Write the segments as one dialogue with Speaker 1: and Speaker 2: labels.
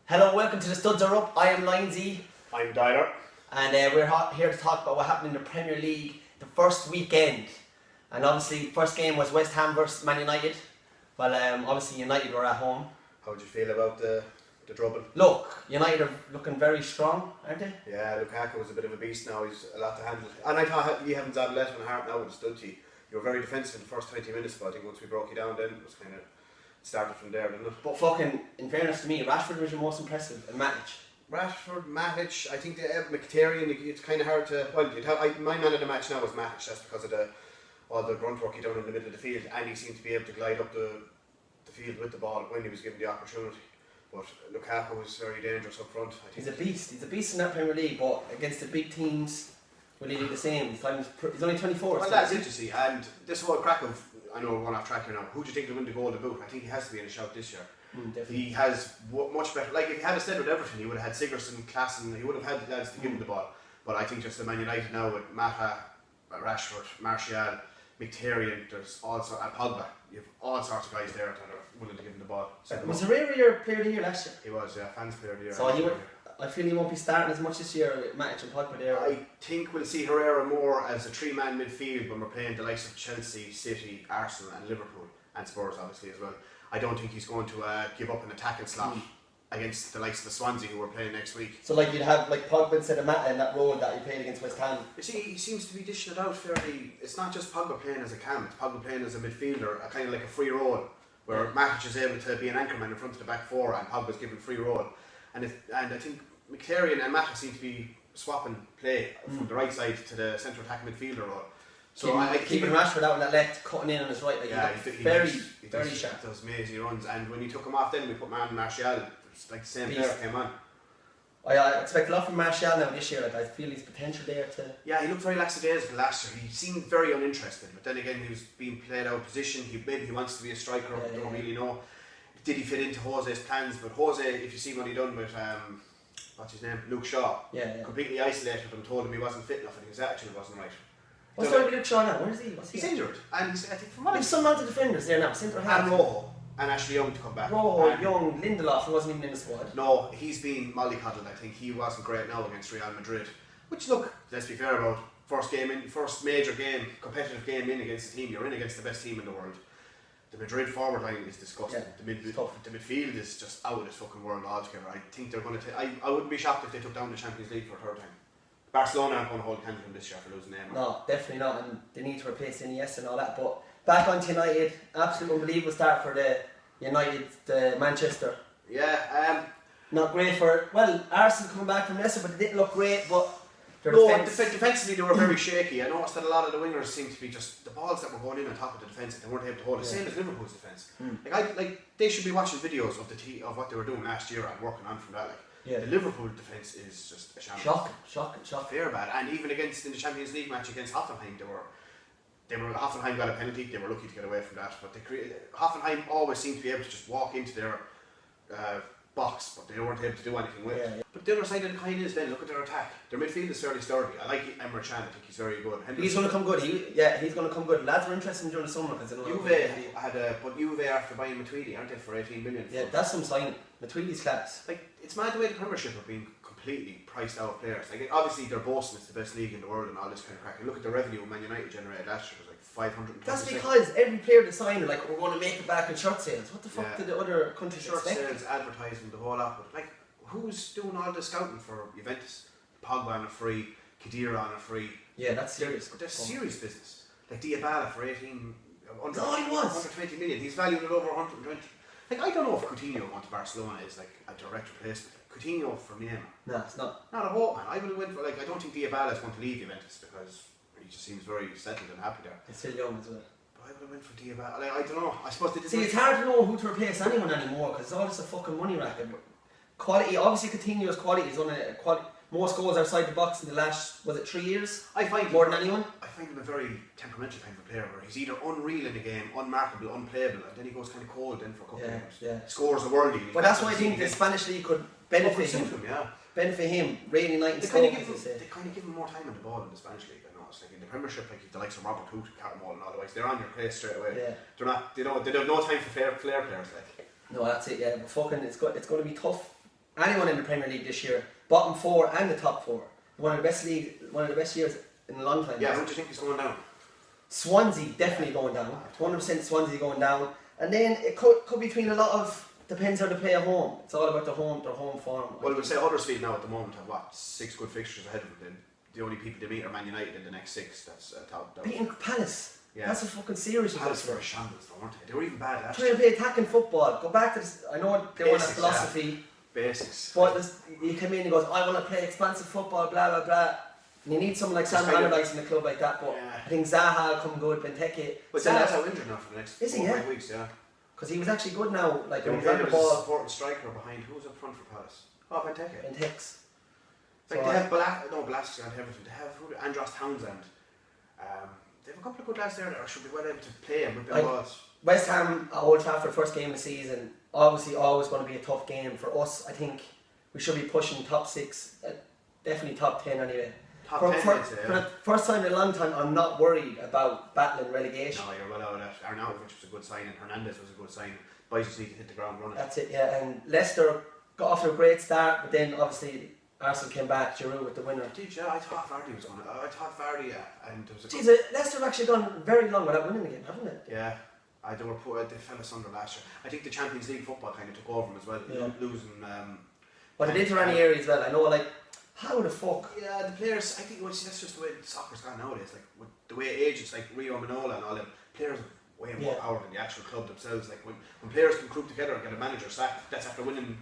Speaker 1: Hello, welcome to the Studs Are Up. I am Lindsay.
Speaker 2: I'm Dyler.
Speaker 1: And we're here to talk about what happened in the Premier League the first weekend. And obviously, first game was West Ham versus Man United. Well, obviously United were at home.
Speaker 2: How do you feel about the trouble?
Speaker 1: Look, United are looking very strong, aren't they?
Speaker 2: Yeah, Lukaku was a bit of a beast now. He's a lot to handle. And I thought you haven't had less on heart now with the stud to you. You were very defensive in the first 20 minutes, but I think once we broke you down then it was kind of started from there, didn't it?
Speaker 1: But fucking, in fairness to me, Rashford was your most impressive and Matic.
Speaker 2: Rashford, Matic, I think the Mkhitaryan, it's kind of hard to... Well, my man of the match now was Matic, just because of all the grunt work he done in the middle of the field, and he seemed to be able to glide up the field with the ball when he was given the opportunity. But Lukaku was very dangerous up front. I think.
Speaker 1: He's a beast in that Premier League, but against the big teams, will he do the same? He's only 24.
Speaker 2: Well, that's interesting, and this whole crack of... I know we're going off track here now. Who do you think will win the Golden Boot? I think he has to be in a shout this year. He has much better. Like if he had a stayed with Everton, he would have had Sigurdsson, Klassen. He would have had the lads to give him the ball. But I think just the Man United now with Mata, Rashford, Martial, Mkhitaryan, there's also and Pogba. You have all sorts of guys there that are willing to give him the ball. So
Speaker 1: was Herrera your player of the year last year?
Speaker 2: He was, yeah, fans player of the year.
Speaker 1: So I feel he won't be starting as much this year with Matic and Pogba there.
Speaker 2: I think we'll see Herrera more as a three-man midfield when we're playing the likes of Chelsea, City, Arsenal and Liverpool, and Spurs obviously as well. I don't think he's going to give up an attacking slot against the likes of the Swansea who we're playing next week.
Speaker 1: So like you'd have like Pogba instead of Mata in that role that he played against West Ham.
Speaker 2: You see, he seems to be dishing it out fairly. It's not just Pogba playing as a cam, it's Pogba playing as a midfielder, a kind of like a free role, where Matic is able to be an anchorman in front of the back four and Pogba's given free role. And I think Mkhitaryan and Matic seem to be swapping play from the right side to the central attack midfielder role. So
Speaker 1: keeping Rashford out on that left, cutting in on his right, like
Speaker 2: yeah,
Speaker 1: very sharp.
Speaker 2: Those amazing runs, and when he took him off, then we put Martial. It's like the same player came on.
Speaker 1: I expect a lot from Martial now this year. Like I feel his potential there to.
Speaker 2: Yeah, he looked very lackadaisical last year. He seemed very uninterested, but then again, he was being played out of position. Maybe he wants to be a striker. Don't really know. Did he fit into Jose's plans? But Jose, if you see what he done with what's his name, Luke Shaw, completely isolated him, told him he wasn't fit enough, and his attitude wasn't right.
Speaker 1: What's going on with Luke Shaw now? Where is he?
Speaker 2: He's injured, and I think from what
Speaker 1: there's some amount of defenders there now. Centre half.
Speaker 2: And Rojo and Ashley Young to come back.
Speaker 1: Rojo, Young, Lindelof, who wasn't even in the squad.
Speaker 2: No, he's been mollycoddled. I think he wasn't great now against Real Madrid. Which, look, let's be fair about first major game, competitive game in against the team. You're in against the best team in the world. The Madrid forward line is disgusting.
Speaker 1: Yeah,
Speaker 2: the midfield is just out of this fucking world altogether. I think they're going to. I wouldn't be shocked if they took down the Champions League for a third time. Barcelona aren't going to hold candle this year for losing Neymar.
Speaker 1: No, definitely not, and they need to replace Iniesta and all that. But back on to United, absolute unbelievable start for the Manchester.
Speaker 2: Yeah,
Speaker 1: not great for Arsenal coming back from Leicester, but they didn't look great. But
Speaker 2: defensively they were very shaky. I noticed that a lot of the wingers seemed to be just the balls that were going in on top of the defence that they weren't able to hold. The same as Liverpool's defence. Like they should be watching videos of what they were doing last year and working on from that. The Liverpool defence is just a shambles.
Speaker 1: Shocking.
Speaker 2: Fair bad. And even in the Champions League match against Hoffenheim, Hoffenheim got a penalty. They were lucky to get away from that. But Hoffenheim always seemed to be able to just walk into their box, but they weren't able to do anything with it. But the other side of the coin is then look at their attack. Their midfield is fairly sturdy. I like Emre Can. I think he's very good.
Speaker 1: He's going to come good. He's going to come good. Lads were interested during the summer because
Speaker 2: Juve after buying Matuidi, aren't they, for 18 million?
Speaker 1: Yeah, that's some sign. Matuidi's class.
Speaker 2: Like it's mad the way the Premiership are being completely priced out of players. Like obviously they're boasting it's the best league in the world and all this kind of crack. And look at the revenue Man United generated last year was like 500.
Speaker 1: That's because every player they signed are like, we're going to make it back in shirt sales. What the fuck did the other countries
Speaker 2: shirt sales, advertising, the whole lot. But like, who's doing all the scouting for Juventus? Pogba on a free, Khedira on a free.
Speaker 1: Yeah, that's serious.
Speaker 2: They're serious business. Like Dybala for 18.
Speaker 1: Under
Speaker 2: 20 million. He's valued at over 120. Like I don't know if Coutinho going to Barcelona is like a direct replacement. Coutinho for Neymar.
Speaker 1: No, it's not.
Speaker 2: Not a hope, man. I would have went for I don't think Dybala is going to leave Juventus because he just seems very settled and happy there.
Speaker 1: He's still young as well.
Speaker 2: But I would have went for Dybala. Like, I don't know. I suppose they didn't.
Speaker 1: See, it's hard to know who to replace anyone anymore because it's all just a fucking money racket. Quality, obviously, Coutinho's quality is on most goals outside the box in the last 3 years?
Speaker 2: I find
Speaker 1: more than anyone.
Speaker 2: I find him a very temperamental kind of player where he's either unreal in the game, unmarkable, unplayable, and then he goes kind of cold then for a couple of games.
Speaker 1: Yeah.
Speaker 2: Scores the world.
Speaker 1: But that's why I think the Spanish league could benefit him. Benefit him, really nice.
Speaker 2: They kind of give him more time on the ball in the Spanish league. I know it's like in the Premiership, like the likes of Robert Hoot, Cartamall, and all the way, they're on your place straight away.
Speaker 1: Yeah.
Speaker 2: They're not. They have no time for flair players like.
Speaker 1: No, that's it. Yeah, but fucking, it's going to be tough. anyone in the Premier League this year, bottom 4 and the top 4. One of the best years in a long time.
Speaker 2: Yeah, who do you think is going down?
Speaker 1: Swansea definitely going down. 100% Swansea going down. And then it could between a lot of, depends how they play at home. It's all about their home form.
Speaker 2: Well, we'll say Huddersfield now at the moment have 6 good fixtures ahead of them. The only people they meet are Man United in the next 6. That's top.
Speaker 1: Beating Palace. Yeah. That's a fucking serious result.
Speaker 2: Palace were a shambles though, weren't they? They were even bad last
Speaker 1: year. Trying to play attacking football. Go back to this, I know they want a philosophy.
Speaker 2: Basics.
Speaker 1: But you come in and goes, I want to play expansive football, blah blah blah. And you need someone like Sam Allardyce in the club like that, but I think Zaha will come good, Benteke.
Speaker 2: But Zaha's out injured now for the next 4 or 5 weeks, yeah.
Speaker 1: Because he was actually good now, like
Speaker 2: when he was on the ball. Supporting striker behind, who was up front for Palace? Oh, Benteke.
Speaker 1: Benteke's.
Speaker 2: Like they have Velasquez and everything. They have Andros Townsend. They have a couple of good lads there that should be well able to play and with big balls.
Speaker 1: West Ham at Old Trafford, first game of the season, obviously always going to be a tough game for us. I think we should be pushing top 6, definitely top 10 anyway. For the first time in a long time, I'm not worried about battling relegation.
Speaker 2: No, you're well out of that. Arnautovic was a good signing. Hernandez was a good signing. Boys just need to hit the ground running.
Speaker 1: That's it, yeah. And Leicester got off to a great start, but then obviously Arsenal came back, Giroud with the winner.
Speaker 2: Did you? I thought Vardy was going to. I thought Vardy, and there was a.
Speaker 1: Jeez, Leicester have actually gone very long without winning again, haven't they?
Speaker 2: Yeah. They were poor. They fell asunder last year. I think the Champions League football kind of took over them as well.
Speaker 1: Yeah.
Speaker 2: Losing.
Speaker 1: But they did Ranieri as well. I know, like, how the fuck?
Speaker 2: Yeah, the players. I think that's just the way soccer's gone nowadays. Like with the way agents like Rio Manola and all them players have way more power than the actual club themselves. Like when players can group together and get a manager sacked, that's after winning.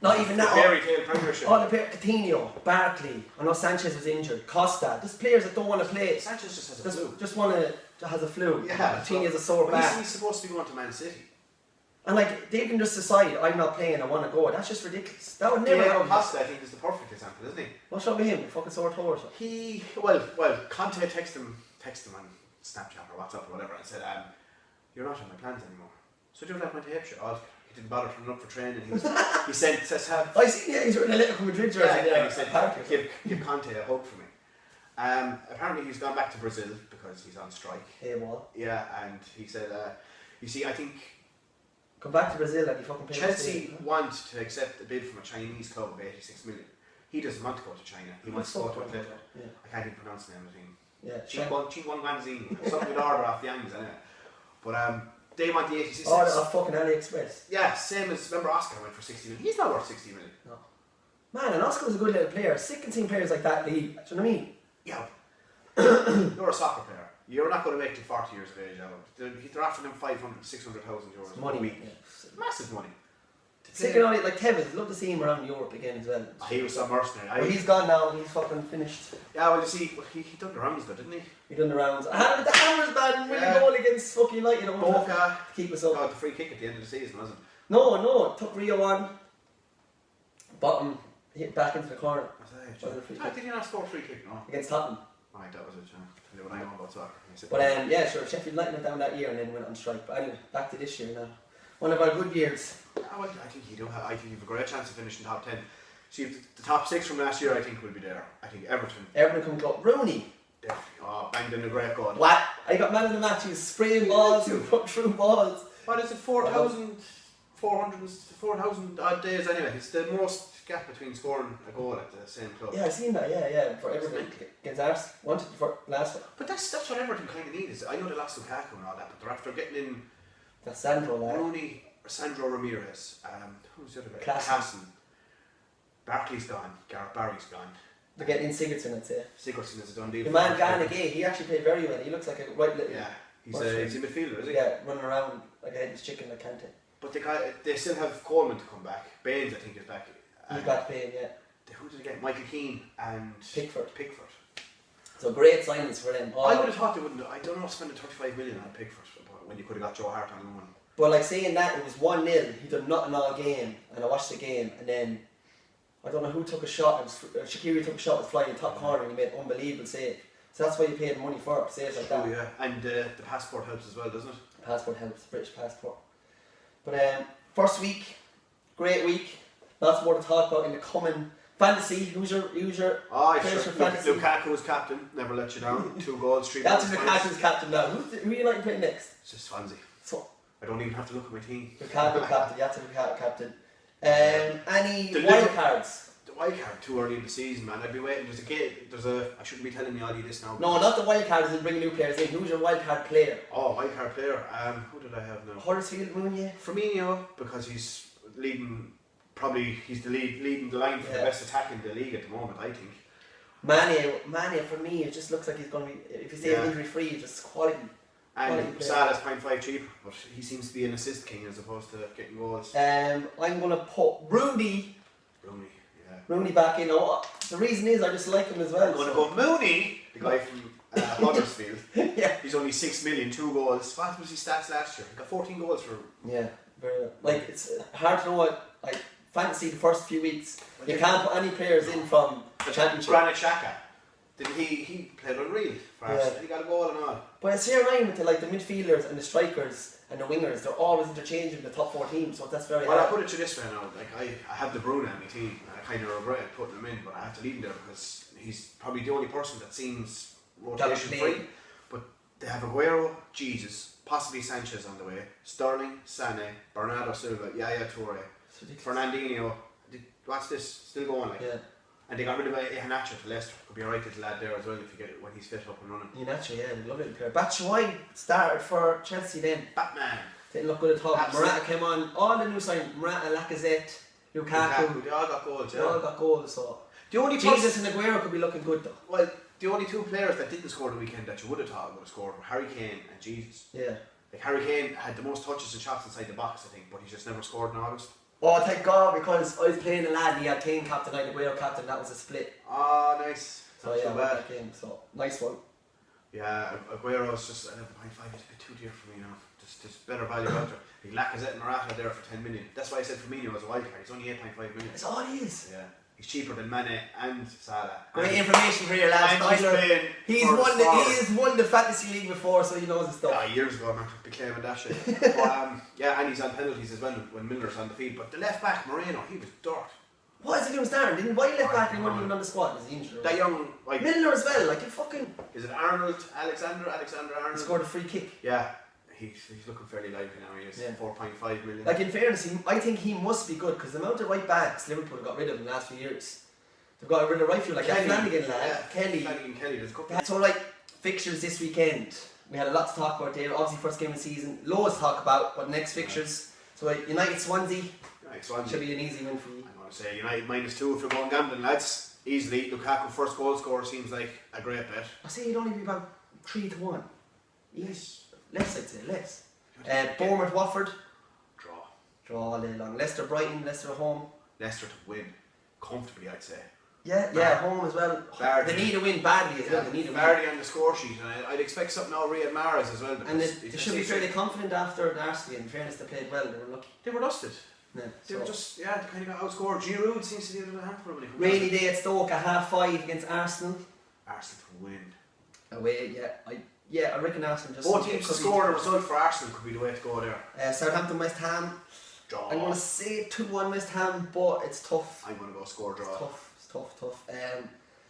Speaker 1: Not even that.
Speaker 2: Fairy tale Premiership.
Speaker 1: All the players, Coutinho, Barkley. I know Sanchez was injured. Costa. Just players that don't want to play.
Speaker 2: Sanchez just has a flu.
Speaker 1: Just has a flu.
Speaker 2: Yeah.
Speaker 1: Coutinho has a sore back.
Speaker 2: He's supposed to be going to Man City.
Speaker 1: And like they can just decide I'm not playing, I want to go. That's just ridiculous. That would never happen.
Speaker 2: Costa, I think, is the perfect example, isn't he?
Speaker 1: What's wrong with him? Fucking sore toe or something.
Speaker 2: He Conte texted him on Snapchat or WhatsApp or whatever and said, "You're not on my plans anymore." So do you like my tape? He didn't bother turning up for training. He sent
Speaker 1: I see. Yeah, he's wearing a little Madrid jersey.
Speaker 2: Yeah, he said, "Give Conte a hug for me." Apparently he's gone back to Brazil because he's on strike.
Speaker 1: Hey, well.
Speaker 2: Yeah, and he said, "You see, I think."
Speaker 1: Come back to Brazil and you fucking pay
Speaker 2: Chelsea want to accept a bid from a Chinese club of 86 million. He doesn't want to go to China. He wants to go to Atlanta. Yeah. I can't even pronounce the name of the team.
Speaker 1: Yeah.
Speaker 2: Chinguan Guanzin. Something with order off the Yangs anyway. But they want the 86
Speaker 1: million. Oh, fucking AliExpress.
Speaker 2: Yeah, same as, remember Oscar went for 60 million. He's not worth 60 million.
Speaker 1: No. Man, and Oscar was a good little player. Sick and seeing players like that leave. Do you know what I mean?
Speaker 2: Yeah. You're a soccer player. You're not going to make it 40 years of age, they're offering him 500,000, 600,000 euros
Speaker 1: money,
Speaker 2: a week.
Speaker 1: Yeah.
Speaker 2: Massive money.
Speaker 1: Sick and all like Tevez, love to see him around Europe again as well.
Speaker 2: He was so mercenary.
Speaker 1: Well, he's gone now, he's fucking finished.
Speaker 2: Yeah, well, you see, he done the rounds though, didn't he?
Speaker 1: He done the rounds. The Hammers man winning a goal against fucking United.
Speaker 2: Boca.
Speaker 1: Keep us up.
Speaker 2: Got the free kick at the end of the season, wasn't it?
Speaker 1: No, took Rio on. Bottom, hit back into the corner.
Speaker 2: Did he not score a free kick? No.
Speaker 1: Against Tottenham.
Speaker 2: Right, that was it, yeah. Tell you what I know about soccer.
Speaker 1: But yeah, sure, Sheffield United went down that year and then went on strike. But anyway, back to this year now. One of our good years.
Speaker 2: I think you have a great chance of finishing top 10. See, the top 6 from last year, I think, will be there. I think Everton come
Speaker 1: close. Rooney.
Speaker 2: Definitely. Oh, banged in a great goal.
Speaker 1: What? I got man of the match. He was spraying balls and put through balls.
Speaker 2: What is it? 4,000 odd days anyway. It's the most gap between scoring a goal at the same club.
Speaker 1: Yeah, I've seen that. Yeah. For Everton against Arsenal, wanted for last one.
Speaker 2: But that's what Everton kind of need. Is I know they lost Lukaku and all that, but they're after getting in.
Speaker 1: That's Sandro,
Speaker 2: Rooney, Sandro Ramirez. Who's the other guy?
Speaker 1: Klassen.
Speaker 2: Barkley's gone. Gareth Barry's gone.
Speaker 1: They're getting in Sigurdsson, I'd say.
Speaker 2: Sigurdsson is a done deal.
Speaker 1: The man Ghana Gay, he actually played very well. He looks like a right little.
Speaker 2: Yeah, he's a midfielder, is he?
Speaker 1: Yeah, running around like a headless chicken like Kante.
Speaker 2: But they still have Coleman to come back. Baines, I think, is back.
Speaker 1: He's back playing, yeah.
Speaker 2: Who did they get? Michael Keane and
Speaker 1: Pickford.
Speaker 2: So
Speaker 1: great signings for them.
Speaker 2: I would have thought they wouldn't. I don't know, spending 35 million on Pickford when you could have got Joe Hart on loan.
Speaker 1: But like saying that, it was 1-0. He done nothing all game, and I watched the game, and then I don't know who took a shot. It was Shaqiri took a shot with flying top corner, and he made an unbelievable save. So that's why you paid money for saves like that.
Speaker 2: Oh yeah, and the passport helps as well, doesn't it?
Speaker 1: The passport helps, British passport. But first week, great week. Lots more to talk about in the coming fantasy. Who's your players for fantasy?
Speaker 2: Lukaku was captain, never let you down. 2 goals, 3
Speaker 1: That's Lukaku's captain now. Who you like to play next?
Speaker 2: It's just Swansea.
Speaker 1: So
Speaker 2: I don't even have to look at my team.
Speaker 1: Lukaku captain. You have to be captain. Any wild cards?
Speaker 2: The wild card too early in the season, man. I'd be waiting. I shouldn't be telling you all this now.
Speaker 1: No, not the wild cards. And bringing new players in. Who's your wild card player?
Speaker 2: Oh, wild card player. Who did I have now?
Speaker 1: Huddersfield, Mooney.
Speaker 2: Firmino, because he's leading. Probably he's leading the line for the best attack in the league at the moment. I think.
Speaker 1: Mane for me, it just looks like he's going to be. If he stays injury free, just quality.
Speaker 2: And Salah's 0.5 cheap, but he seems to be an assist king as opposed to getting goals.
Speaker 1: I'm going to put Rooney back in. The reason is I just like him as well.
Speaker 2: I'm going to go Mooney, the guy from Huddersfield. Yeah. He's only 6 million, 2 goals. What was his stats last year? He got 14 goals for.
Speaker 1: Yeah, very well. Like, it's hard to know what, like, fantasy the first few weeks. You can't put any players in from the Championship.
Speaker 2: Granit Xhaka. He played unreal for Arsenal. He got a goal and all.
Speaker 1: But it's here nine with the midfielders and the strikers and the wingers. They're always interchanging the top 4 teams, so that's very hard.
Speaker 2: I put it to this way now. Like I have De Bruyne on my team, and I kind of regret putting him in, but I have to leave him there because he's probably the only person that seems rotation free. But they have Aguero, Jesus, possibly Sanchez on the way, Sterling, Sané, Bernardo Silva, Yaya Toure, Fernandinho. What's this? Still going like. Yeah. And they got rid of Iheanacho to Leicester. Could be a right little lad there as well if you get it when he's fit up and running.
Speaker 1: Iheanacho, yeah, lovely player. Batshuayi started for Chelsea then.
Speaker 2: Batman.
Speaker 1: Didn't look good at all. Morata came on. All the new signings, Morata, Lacazette, Lukaku.
Speaker 2: They all got goals, yeah.
Speaker 1: They all got goals, so. The only Jesus and Aguero could be looking good though.
Speaker 2: Well, the only 2 players that didn't score the weekend that you would have thought would have scored were Harry Kane and Jesus.
Speaker 1: Yeah.
Speaker 2: Like Harry Kane had the most touches and shots inside the box, I think, but he just never scored in August.
Speaker 1: Oh, thank God, because I was playing a lad and he had Kane captain, I had Aguero captain, that was a split.
Speaker 2: Oh, nice.
Speaker 1: So yeah, bad. So nice one.
Speaker 2: Yeah, Aguero's just 11.5, he's a bit too dear for me now. Just better value out there. Lacazette and Morata there for 10 million. That's why I said Firmino was a wild card, he's only 8.5 million.
Speaker 1: That's all he is.
Speaker 2: Yeah. He's cheaper than Mane and Salah.
Speaker 1: Great information for your lads. He's won the fantasy league before, so he knows his stuff.
Speaker 2: Yeah, years ago, man, be claiming that shit. But, yeah, and he's on penalties as well when Milner's on the field. But the left back, Moreno, he was dirt.
Speaker 1: What is he doing starting? Why left back and he wasn't even on the squad? Was he injured?
Speaker 2: That young, like
Speaker 1: Milner as well, like you fucking.
Speaker 2: Is it Alexander Arnold?
Speaker 1: He scored a free kick.
Speaker 2: Yeah. He's looking fairly lively now. He is 4.5 million.
Speaker 1: Like in fairness, I think he must be good because the amount of right backs Liverpool have got rid of in the last few years. They've got rid of right field like Flanagan, Kelly.
Speaker 2: There's a couple.
Speaker 1: So like fixtures this weekend, we had a lot to talk about there. Obviously, first game of the season, loads to talk about. But next fixtures, so United Swansea should be an easy win for you.
Speaker 2: I'm going to say United -2 if you're going gambling, lads. Easily, Lukaku first goal scorer seems like a great bet.
Speaker 1: I say it'd only be about 3-1. Yes. Less, I'd say, less. Bournemouth, Watford. Draw all day long. Leicester, Brighton, Leicester at home.
Speaker 2: Leicester to win comfortably, I'd say.
Speaker 1: Yeah, home as well. They need a win badly as well. They need a win.
Speaker 2: Vardy on the score sheet, and I'd expect something out of Riyad Mahrez as well.
Speaker 1: And they should be fairly confident after the Arsenal. In fairness, they played well. They were lucky.
Speaker 2: They were dusted.
Speaker 1: Yeah,
Speaker 2: they were just, they kind of got outscored. Giroud seems to be able to handful of it.
Speaker 1: Rainy day at Stoke at 5:30 against Arsenal.
Speaker 2: Arsenal to win.
Speaker 1: Away, I reckon Arsenal just.
Speaker 2: Both teams to score a result for Arsenal could be the way to go there.
Speaker 1: Southampton, West Ham.
Speaker 2: Draw.
Speaker 1: I'm going to say 2-1 West Ham, but it's tough.
Speaker 2: I'm going to go score draw.
Speaker 1: It's tough.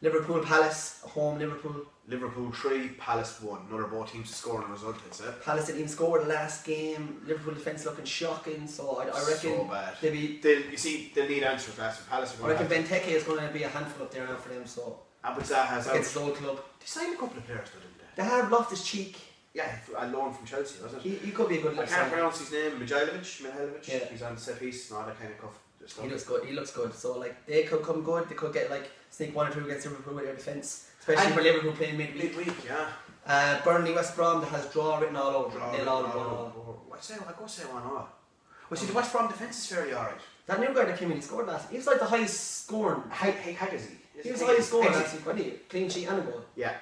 Speaker 1: Liverpool, Palace, home Liverpool.
Speaker 2: Liverpool 3, Palace 1. Another both teams to score on a result, I'd say.
Speaker 1: Palace didn't even score the last game. Liverpool defence looking shocking, so I reckon.
Speaker 2: So bad.
Speaker 1: They'll
Speaker 2: need answers for Palace.
Speaker 1: I reckon Benteke is going to be a handful up there now for them, so.
Speaker 2: Abu Zaha's out.
Speaker 1: Against his old club.
Speaker 2: They signed a couple of players, didn't they?
Speaker 1: They have Loftus-Cheek.
Speaker 2: Yeah, a loan from Chelsea, wasn't it?
Speaker 1: He could be a good.
Speaker 2: I can't pronounce his name. Mihailovic.
Speaker 1: Yeah.
Speaker 2: He's on the set piece and all that kind of stuff.
Speaker 1: He looks good. So like they could come good. They could get like sneak 1 or 2 against Liverpool with their defence, especially for Liverpool playing midweek.
Speaker 2: Yeah.
Speaker 1: Burnley, West Brom that has draw written all over. Nil all.
Speaker 2: I go say 1-1. Well, see, the West Brom defence is fairly alright.
Speaker 1: That new guy that came in, he scored last. He was like the highest scoring.
Speaker 2: Haggerty.
Speaker 1: He was the highest scorer last week, wasn't he? Clean sheet and a goal.
Speaker 2: Yeah.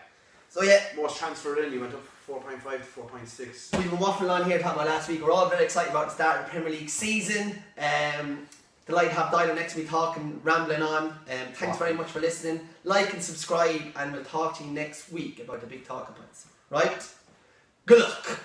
Speaker 1: So yeah.
Speaker 2: Most transferred in, he went up 4.5 to 4.6.
Speaker 1: We've been waffling on here talking about last week. We're all very excited about the start of the Premier League season. Delighted to have Dylan next to me talking, rambling on. Thanks very much for listening. Like and subscribe, and we'll talk to you next week about the big talking points. Right? Good luck.